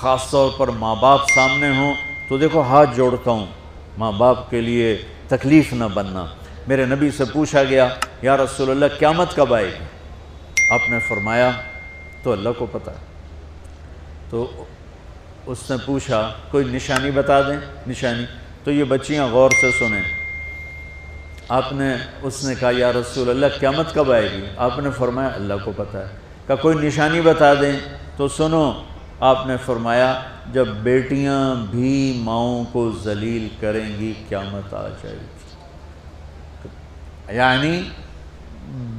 خاص طور پر ماں باپ سامنے ہوں تو دیکھو ہاتھ جوڑتا ہوں، ماں باپ کے لیے تکلیف نہ بننا۔ میرے نبی سے پوچھا گیا یا رسول اللہ قیامت کب آئے گی؟ آپ نے فرمایا تو اللہ کو پتہ ہے۔ تو اس نے پوچھا کوئی نشانی بتا دیں، نشانی؟ تو یہ بچیاں غور سے سنیں۔ اس نے کہا یا رسول اللہ قیامت کب آئے گی؟ آپ نے فرمایا اللہ کو پتہ ہے۔ کہا کوئی نشانی بتا دیں؟ تو سنو، آپ نے فرمایا جب بیٹیاں بھی ماؤں کو ذلیل کریں گی قیامت آ جائے گی۔ یعنی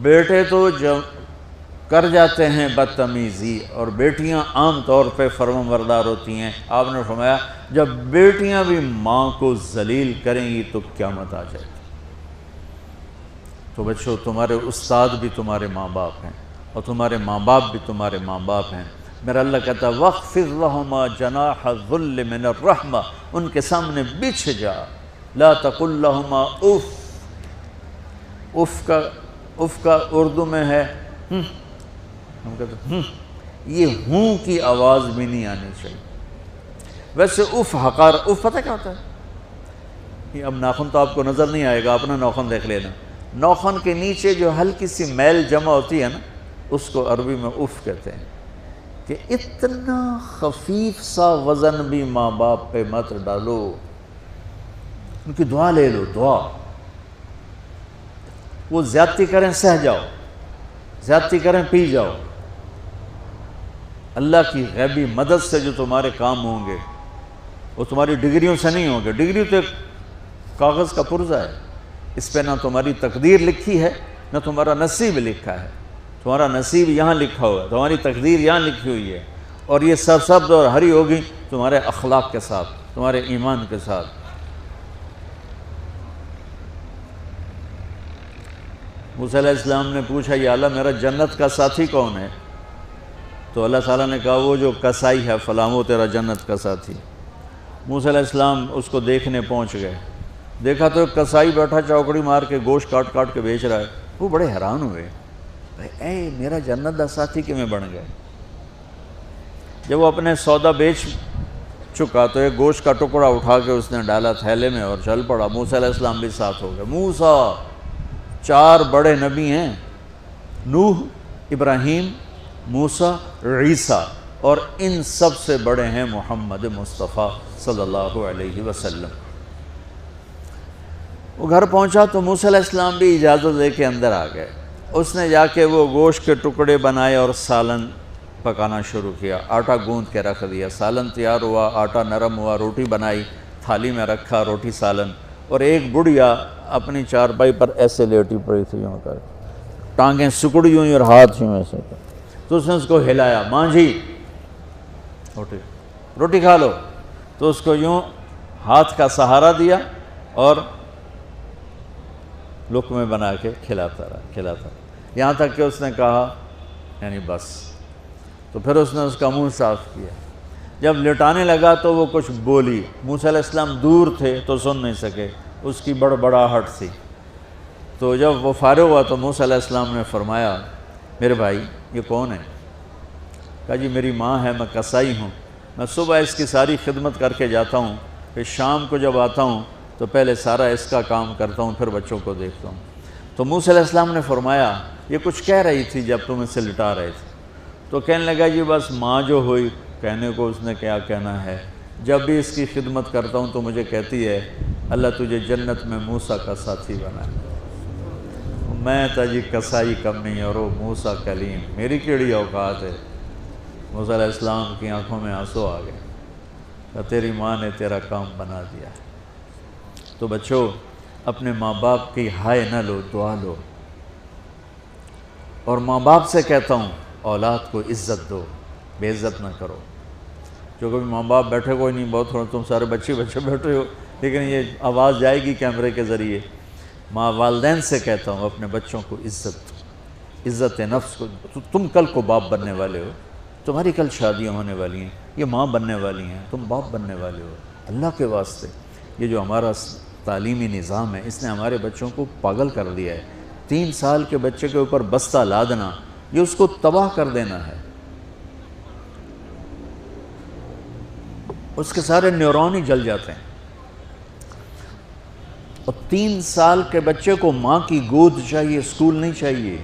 بیٹے تو جب کر جاتے ہیں بدتمیزی اور بیٹیاں عام طور پہ فرمانبردار ہوتی ہیں، آپ نے فرمایا جب بیٹیاں بھی ماں کو ذلیل کریں گی تو قیامت آ جائے گی۔ تو بچوں، تمہارے استاد بھی تمہارے ماں باپ ہیں اور تمہارے ماں باپ بھی تمہارے ماں باپ ہیں۔ میرا اللہ کہتا ہے وَاخْفِضْ لَهُمَا جَنَاحَ الذُّلِّ مِنَ الرَّحْمَةِ، ان کے سامنے بچھ جا، لا تقل لهما اف۔ اف کا اردو میں ہے ہم کہتے ہیں یہ ہوں کی آواز بھی نہیں آنی چاہیے۔ ویسے اف حقار، اف پتہ کیا ہوتا ہے؟ اب ناخن تو آپ کو نظر نہیں آئے گا، اپنا ناخن دیکھ لینا۔ ناخن کے نیچے جو ہلکی سی میل جمع ہوتی ہے نا، اس کو عربی میں اف کہتے ہیں۔ کہ اتنا خفیف سا وزن بھی ماں باپ پہ مت ڈالو، ان کی دعا لے لو، دعا۔ وہ زیادتی کریں سہ جاؤ، زیادتی کریں پی جاؤ۔ اللہ کی غیبی مدد سے جو تمہارے کام ہوں گے وہ تمہاری ڈگریوں سے نہیں ہوں گے۔ ڈگری تو ایک کاغذ کا پرزہ ہے، اس پہ نہ تمہاری تقدیر لکھی ہے نہ تمہارا نصیب لکھا ہے۔ تمہارا نصیب یہاں لکھا ہوا ہے، تمہاری تقدیر یہاں لکھی ہوئی ہے، اور یہ سرسبز اور ہری ہوگی تمہارے اخلاق کے ساتھ، تمہارے ایمان کے ساتھ۔ موسیٰ علیہ السلام نے پوچھا یا اللہ میرا جنت کا ساتھی کون ہے؟ تو اللہ تعالیٰ نے کہا وہ جو کسائی ہے فلاں وہ تیرا جنت کا ساتھی۔ موسیٰ علیہ السلام اس کو دیکھنے پہنچ گئے، دیکھا تو ایک کسائی بیٹھا چوکڑی مار کے گوشت کاٹ کاٹ کے بیچ رہا ہے۔ وہ بڑے حیران ہوئے، اے میرا جنت کا ساتھی کیویں بن گئے؟ جب وہ اپنے سودا بیچ چکا تو ایک گوشت کا ٹکڑا اٹھا کے اس نے ڈالا تھیلے میں اور چل پڑا۔ موسیٰ علیہ السلام بھی ساتھ ہو گئے۔ موسیٰ 4 بڑے نبی ہیں، نوح، ابراہیم، موسیٰ، عیسیٰ، اور ان سب سے بڑے ہیں محمد مصطفیٰ صلی اللہ علیہ وسلم۔ وہ گھر پہنچا تو موسیٰ علیہ السلام بھی اجازت لے کے اندر آ گئے۔ اس نے جا کے وہ گوشت کے ٹکڑے بنائے اور سالن پکانا شروع کیا۔ آٹا گوندھ کے رکھ دیا، سالن تیار ہوا، آٹا نرم ہوا، روٹی بنائی، تھالی میں رکھا روٹی سالن، اور ایک بڑھیا اپنی چارپائی پر ایسے لیٹی پڑی تھی، یوں کر ٹانگیں سکڑی ہوئی اور ہاتھ یوں ایسے کر۔ تو اس نے اس کو ہلایا، ماں جی روٹی کھا لو۔ تو اس کو یوں ہاتھ کا سہارا دیا اور لقمے بنا کے کھلاتا رہا، یہاں تک کہ اس نے کہا یعنی بس۔ تو پھر اس نے اس کا منہ صاف کیا۔ جب لٹانے لگا تو وہ کچھ بولی، موسیٰ علیہ السلام دور تھے تو سن نہیں سکے، اس کی بڑبڑاہٹ تھی۔ تو جب وہ فارغ ہوا تو موسیٰ علیہ السلام نے فرمایا میرے بھائی یہ کون ہے؟ کہا جی میری ماں ہے، میں کسائی ہوں، میں صبح اس کی ساری خدمت کر کے جاتا ہوں، پھر شام کو جب آتا ہوں تو پہلے سارا اس کا کام کرتا ہوں، پھر بچوں کو دیکھتا ہوں۔ تو موسیٰ علیہ السلام نے فرمایا یہ کچھ کہہ رہی تھی جب تم اسے لٹا رہے تھے؟ تو کہنے لگا جی بس ماں جو ہوئی، کہنے کو اس نے کیا کہنا ہے، جب بھی اس کی خدمت کرتا ہوں تو مجھے کہتی ہے اللہ تجھے جنت میں موسیٰ کا ساتھی بنائے۔ میں تا جی کسائی کمی اور وہ موسیٰ کلیم، میری کیڑی اوقات ہے۔ موسیٰ علیہ السلام کی آنکھوں میں آنسو آ گئے کہ تیری ماں نے تیرا کام بنا دیا ہے۔ تو بچوں اپنے ماں باپ کی ہائے نہ لو، دعا لو۔ اور ماں باپ سے کہتا ہوں اولاد کو عزت دو، بے عزت نہ کرو۔ جو کبھی ماں باپ بیٹھے کوئی نہیں، بہت تھوڑا تم سارے بچے بیٹھے ہو، لیکن یہ آواز جائے گی کیمرے کے ذریعے۔ ماں والدین سے کہتا ہوں اپنے بچوں کو عزت دو، عزت نفس کو۔ تم کل کو باپ بننے والے ہو، تمہاری کل شادیاں ہونے والی ہیں، یہ ماں بننے والی ہیں، تم باپ بننے والے ہو۔ اللہ کے واسطے یہ جو ہمارا تعلیمی نظام ہے اس نے ہمارے بچوں کو پاگل کر دیا ہے۔ 3 سال کے بچے کے اوپر بستہ لادنا، یہ اس کو تباہ کر دینا ہے۔ اس کے سارے نیورون ہی جل جاتے ہیں. اور 3 سال کے بچے کو ماں کی گود چاہیے، اسکول نہیں چاہیے.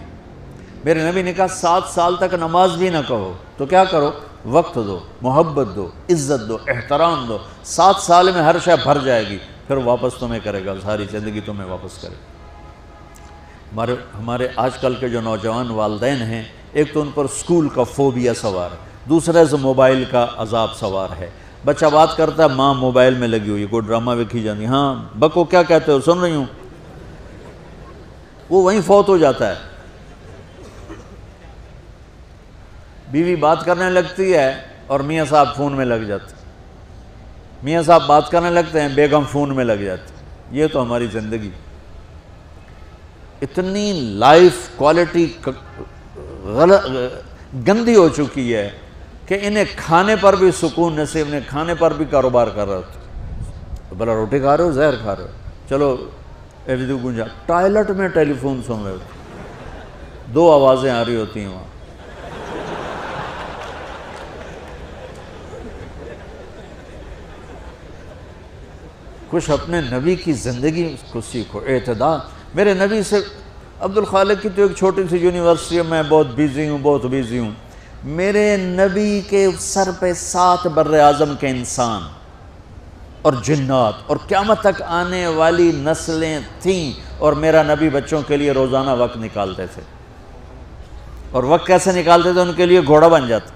میرے نبی نے کہا 7 سال تک نماز بھی نہ کہو تو کیا کرو، وقت دو، محبت دو، عزت دو، احترام دو. 7 سال میں ہر شے بھر جائے گی، پھر واپس تمہیں کرے گا، ساری زندگی تمہیں واپس کرے گا. ہمارے آج کل کے جو نوجوان والدین ہیں، ایک تو ان پر اسکول کا فوبیا سوار ہے، دوسرے سے موبائل کا عذاب سوار ہے. بچہ بات کرتا ہے، ماں موبائل میں لگی ہوئی، کوئی ڈرامہ ویکھی جاتی، ہاں بکو کیا کہتے ہو، سن رہی ہوں. وہ وہیں فوت ہو جاتا ہے. بیوی بات کرنے لگتی ہے اور میاں صاحب فون میں لگ جاتے، میاں صاحب بات کرنے لگتے ہیں، بیگم فون میں لگ جاتی. یہ تو ہماری زندگی. اتنی لائف کوالٹی گندی ہو چکی ہے کہ انہیں کھانے پر بھی سکون نصیب نہیں، کھانے پر بھی کاروبار کر رہے ہوتے. بلا روٹی کھا رہے ہو، زہر کھا رہے ہو، چلو ایویدو گنجا. ٹوائلٹ میں ٹیلی فون سن رہے ہوتے، 2 آوازیں آ رہی ہوتی ہیں وہاں. کچھ اپنے نبی کی زندگی کو سیکھو، اعتدال. میرے نبی سے عبد الخالق کی تو ایک چھوٹی سی یونیورسٹی ہے، میں بہت بیزی ہوں. میرے نبی کے سر پہ 7 بر اعظم کے انسان اور جنات اور قیامت تک آنے والی نسلیں تھیں، اور میرا نبی بچوں کے لیے روزانہ وقت نکالتے تھے. اور وقت کیسے نکالتے تھے؟ ان کے لیے گھوڑا بن جاتا،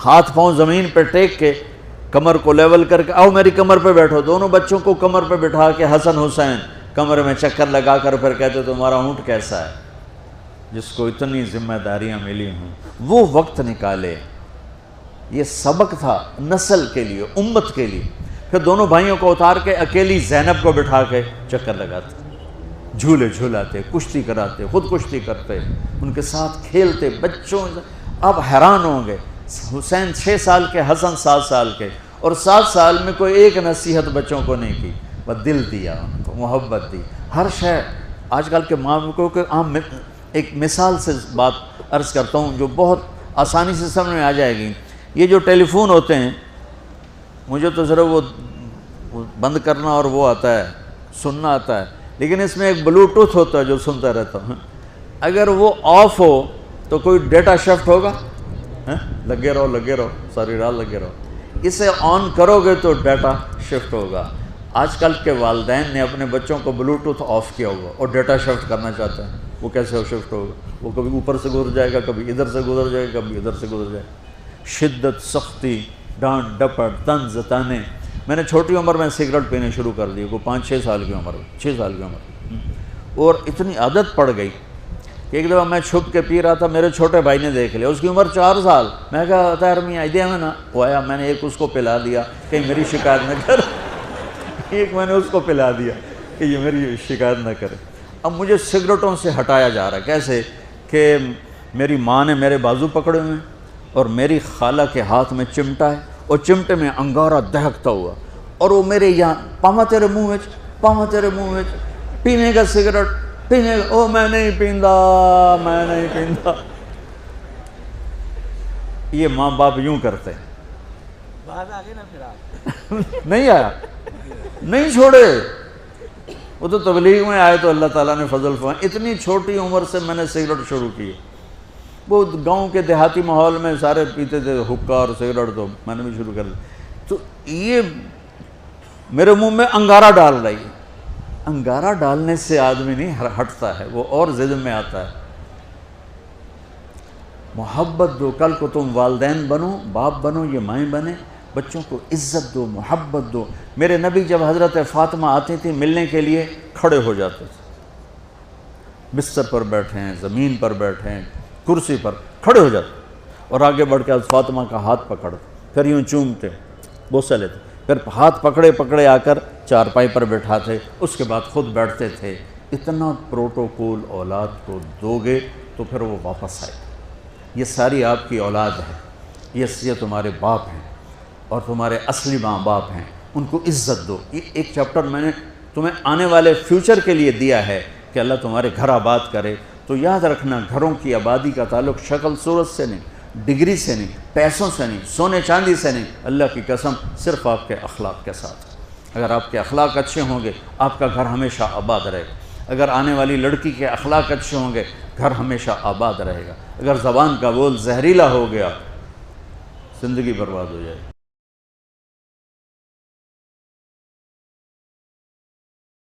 ہاتھ پاؤں زمین پہ ٹیک کے، کمر کو لیول کر کے، آؤ میری کمر پہ بیٹھو. دونوں بچوں کو کمر پہ بٹھا کے حسن حسین کمر میں چکر لگا کر پھر کہتے تمہارا اونٹ کیسا ہے، جس کو اتنی ذمہ داریاں ملی ہوں. وہ وقت نکالے. یہ سبق تھا نسل کے لیے، امت کے لیے. پھر دونوں بھائیوں کو اتار کے اکیلی زینب کو بٹھا کے چکر لگاتے، جھولے جھولاتے، کشتی کراتے، خود کشتی کرتے، ان کے ساتھ کھیلتے. بچوں آپ حیران ہوں گے، حسین 6 سال کے، حسن 7 سال کے، اور 7 سال میں کوئی ایک نصیحت بچوں کو نہیں کی، بس دل دیا ان کو، محبت دی. ہر شے آج کل کے ماں کو کہ عام ایک مثال سے بات عرض کرتا ہوں جو بہت آسانی سے سمجھ میں آ جائے گی. یہ جو ٹیلی فون ہوتے ہیں، مجھے تو صرف وہ بند کرنا اور وہ آتا ہے، سننا آتا ہے، لیکن اس میں ایک بلوٹوتھ ہوتا ہے جو سنتا رہتا ہوں. اگر وہ آف ہو تو کوئی ڈیٹا شفٹ ہوگا؟ لگے رہو ساری رات لگے رہو. اسے آن کرو گے تو ڈیٹا شفٹ ہوگا. آج کل کے والدین نے اپنے بچوں کو بلوٹوتھ آف کیا ہوگا اور ڈیٹا شفٹ کرنا چاہتے ہیں. وہ کیسے شفٹ ہوگا؟ وہ کبھی اوپر سے گزر جائے گا، کبھی ادھر سے گزر جائے گا، کبھی ادھر سے گزر جائے گا. شدت، سختی، ڈانٹ ڈپٹ، طنز تانے. میں نے چھوٹی عمر میں سگریٹ پینے شروع کر دی، کوئی 5-6 سال کی عمر، 6 سال کی عمر، اور اتنی عادت پڑ گئی کہ ایک دفعہ میں چھپ کے پی رہا تھا، میرے چھوٹے بھائی نے دیکھ لیا، اس کی عمر 4 سال. میں کہا طاہر میاں دیا میں نا، وہ آیا، میں نے ایک اس کو پلا دیا کہ میری شکایت نہ کر. ایک میں نے اس کو پلا دیا کہ یہ میری شکایت نہ کرے. اب مجھے سگریٹوں سے ہٹایا جا رہا ہے. کیسے کہ میری ماں نے میرے بازو پکڑے ہوئے ہیں اور میری خالہ کے ہاتھ میں چمٹا ہے اور چمٹے میں انگارہ دہکتا ہوا، اور وہ میرے یہاں پاما تیرے منہ میں پینے کا سگریٹ پینے کا. او میں نہیں پیندا. یہ ماں باپ یوں کرتے ہیں. نہیں آیا، نہیں چھوڑے. وہ تو تبلیغ میں آئے تو اللہ تعالیٰ نے فضل فرمایا. اتنی چھوٹی عمر سے میں نے سگریٹ شروع کی. وہ گاؤں کے دیہاتی ماحول میں سارے پیتے تھے حکا اور سگریٹ، تو میں نے بھی شروع کر دی. تو یہ میرے منہ میں انگارہ ڈال رہی ہے. انگارہ ڈالنے سے آدمی نہیں ہٹتا ہے، وہ اور ضد میں آتا ہے. محبت دو. کل کو تم والدین بنو، باپ بنو، یہ مائیں بنے، بچوں کو عزت دو، محبت دو. میرے نبی جب حضرت فاطمہ آتی تھی ملنے کے لیے، کھڑے ہو جاتے تھے. بستر پر بیٹھے ہیں، زمین پر بیٹھے ہیں، کرسی پر، کھڑے ہو جاتے اور آگے بڑھ کے فاطمہ کا ہاتھ پکڑ، پھر یوں چومتے، بوسہ لیتے، پھر ہاتھ پکڑے آ کر چارپائی پر بیٹھاتے، اس کے بعد خود بیٹھتے تھے. اتنا پروٹوکول اولاد کو دو گے تو پھر وہ واپس آئے. یہ ساری آپ کی اولاد ہے، یہ تمہارے باپ ہیں اور تمہارے اصلی ماں باپ ہیں. ان کو عزت دو. یہ ایک چیپٹر میں نے تمہیں آنے والے فیوچر کے لیے دیا ہے کہ اللہ تمہارے گھر آباد کرے. تو یاد رکھنا، گھروں کی آبادی کا تعلق شکل صورت سے نہیں، ڈگری سے نہیں، پیسوں سے نہیں، سونے چاندی سے نہیں، اللہ کی قسم صرف آپ کے اخلاق کے ساتھ۔ اگر آپ کے اخلاق اچھے ہوں گے آپ کا گھر ہمیشہ آباد رہے گا۔ اگر آنے والی لڑکی کے اخلاق اچھے ہوں گے گھر ہمیشہ آباد رہے گا۔ اگر زبان کا بول زہریلا ہو گیا زندگی برباد ہو جائے گی۔